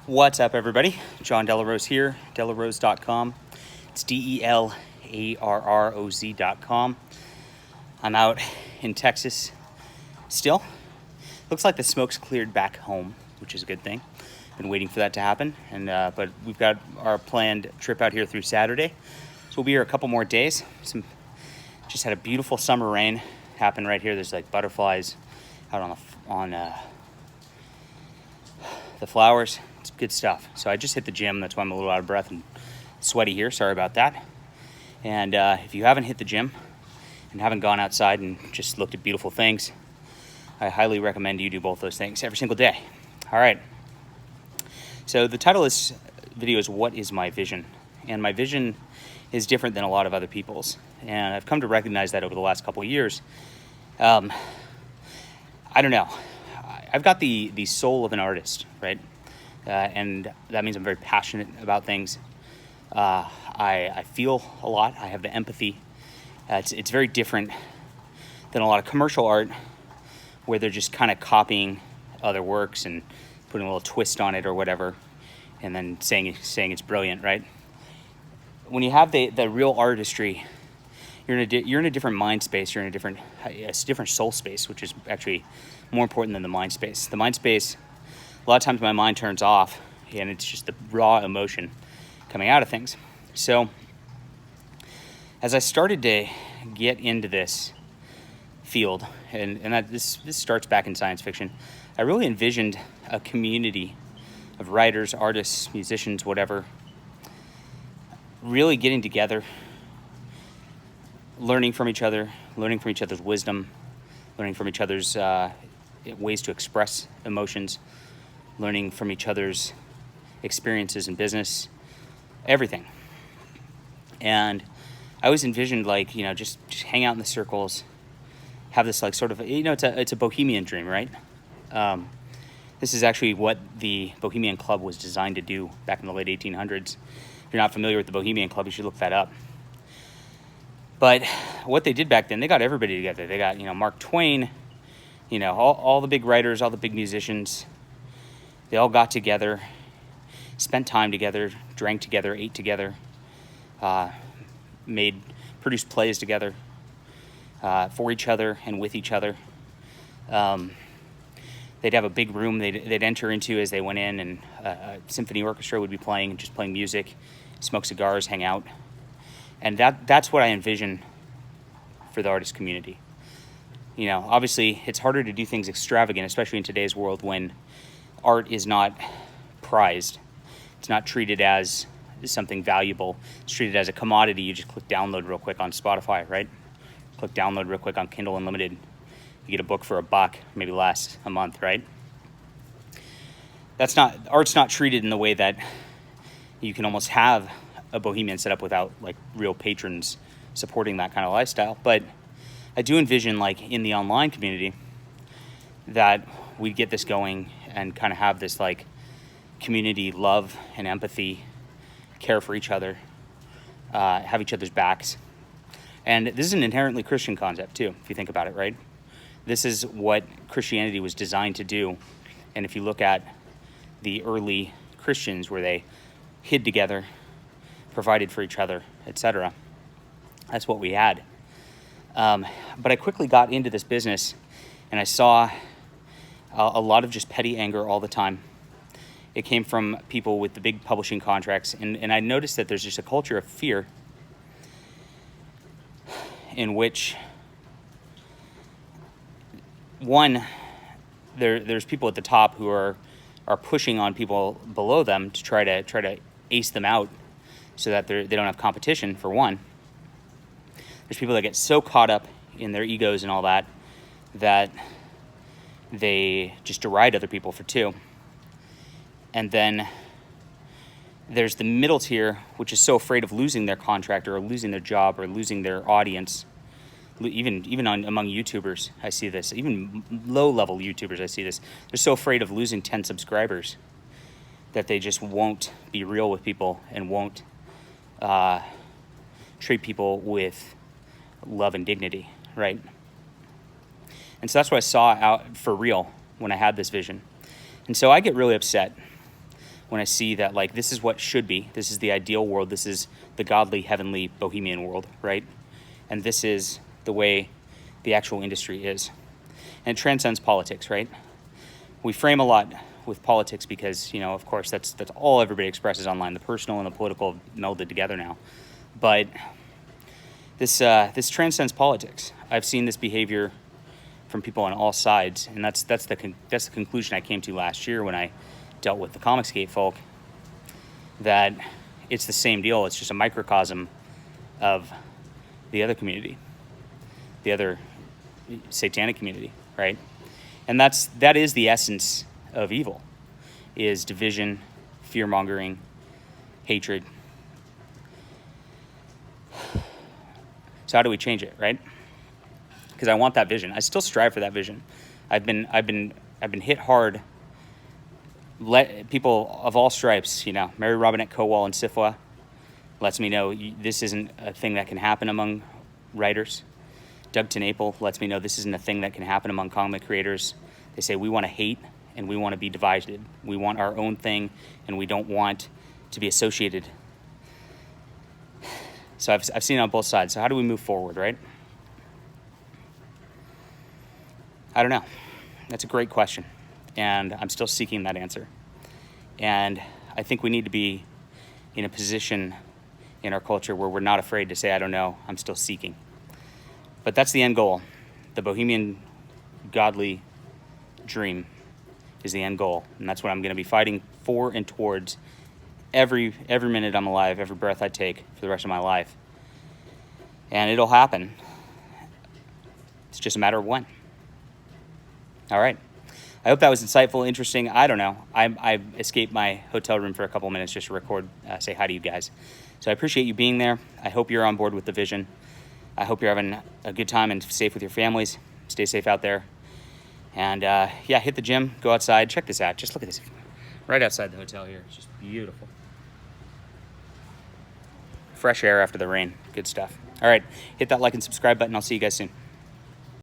What's up, everybody? John Delarose here, delarose.com. It's DELARROZ.com. I'm out in Texas still. Looks like the smoke's cleared back home, which is a good thing. Been waiting for that to happen, but we've got our planned trip out here through Saturday. So we'll be here a couple more days. Just had a beautiful summer rain happen right here. There's like butterflies out on the flowers. It's good stuff. So I just hit the gym. That's why I'm a little out of breath and sweaty here. Sorry about that. And if you haven't hit the gym and haven't gone outside and just looked at beautiful things, I highly recommend you do both those things every single day. All right. So the title of this video is What is My Vision? And my vision is different than a lot of other people's. And I've come to recognize that over the last couple of years. I don't know. I've got the soul of an artist, right? And that means I'm very passionate about things. I feel a lot. I have the empathy. It's very different than a lot of commercial art where they're just kind of copying other works and putting a little twist on it or whatever, and then saying it's brilliant, right? When you have the real artistry, you're in a different mind space. You're in a different soul space, which is actually more important than the mind space. The mind space, a lot of times my mind turns off, and it's just the raw emotion coming out of things. So as I started to get into this field, this starts back in science fiction, I really envisioned a community of writers, artists, musicians, whatever, really getting together, learning from each other's wisdom, learning from each other's ways to express emotions, learning from each other's experiences in business, everything. And I always envisioned just hang out in the circles, have this sort of, it's a bohemian dream, right? This is actually what the Bohemian Club was designed to do back in the late 1800s. If you're not familiar with the Bohemian Club, you should look that up. But what they did back then, they got everybody together. They got, Mark Twain, all the big writers, all the big musicians. They all got together, spent time together, drank together, ate together, produced plays together for each other and with each other. They'd have a big room they'd enter into as they went in, and a symphony orchestra would be playing music, smoke cigars, hang out. And that's what I envision for the artist community. Obviously, it's harder to do things extravagant, especially in today's world when art is not prized. It's not treated as something valuable. It's treated as a commodity. You just click download real quick on Spotify, right? Click download real quick on Kindle Unlimited. You get a book for $1, maybe lasts a month, right? Art's not treated in the way that you can almost have a bohemian set up without real patrons supporting that kind of lifestyle. But I do envision in the online community that we'd get this going and kind of have this community love and empathy, care for each other, have each other's backs. And this is an inherently Christian concept too, if you think about it, right? This is what Christianity was designed to do. And if you look at the early Christians where they hid together, provided for each other, etc., that's what we had. But I quickly got into this business, and I saw a lot of just petty anger all the time. It came from people with the big publishing contracts, and I noticed that there's just a culture of fear in which, one, there's people at the top who are pushing on people below them to try to ace them out so that they don't have competition, for one. There's people that get so caught up in their egos and all that they just deride other people, for two. And then there's the middle tier, which is so afraid of losing their contract or losing their job or losing their audience. Even among YouTubers, I see this. Even low-level YouTubers, I see this. They're so afraid of losing 10 subscribers that they just won't be real with people and won't treat people with love and dignity, right? And so that's what I saw out for real when I had this vision. And so I get really upset when I see that, like, this is what should be. This is the ideal world. This is the godly, heavenly, bohemian world, right? And this is the way the actual industry is. And it transcends politics, right? We frame a lot with politics because, you know, of course, that's all everybody expresses online. The personal and the political melded together now. But this transcends politics. I've seen this behavior from people on all sides, and that's the conclusion I came to last year when I dealt with the Comicsgate folk, that it's the same deal. It's just a microcosm of the other community, the other satanic community, right? And that is the essence of evil, is division, fear-mongering, hatred. So how do we change it, right? Because I want that vision. I still strive for that vision. I've been hit hard. People of all stripes, you know, Mary Robinette Kowal and Sifwa lets me know this isn't a thing that can happen among writers. Doug TenNapel lets me know this isn't a thing that can happen among comic creators. They say we want to hate and we want to be divided. We want our own thing and we don't want to be associated. So I've seen it on both sides. So how do we move forward, right? I don't know. That's a great question. And I'm still seeking that answer. And I think we need to be in a position in our culture where we're not afraid to say, I don't know, I'm still seeking. But that's the end goal. The bohemian godly dream is the end goal. And that's what I'm going to be fighting for and towards every minute I'm alive, every breath I take for the rest of my life. And it'll happen. It's just a matter of when. All right. I hope that was insightful, interesting. I don't know. I escaped my hotel room for a couple minutes just to record, say hi to you guys. So I appreciate you being there. I hope you're on board with the vision. I hope you're having a good time and safe with your families. Stay safe out there. And yeah, hit the gym, go outside. Check this out. Just look at this. Right outside the hotel here. It's just beautiful. Fresh air after the rain. Good stuff. All right. Hit that like and subscribe button. I'll see you guys soon.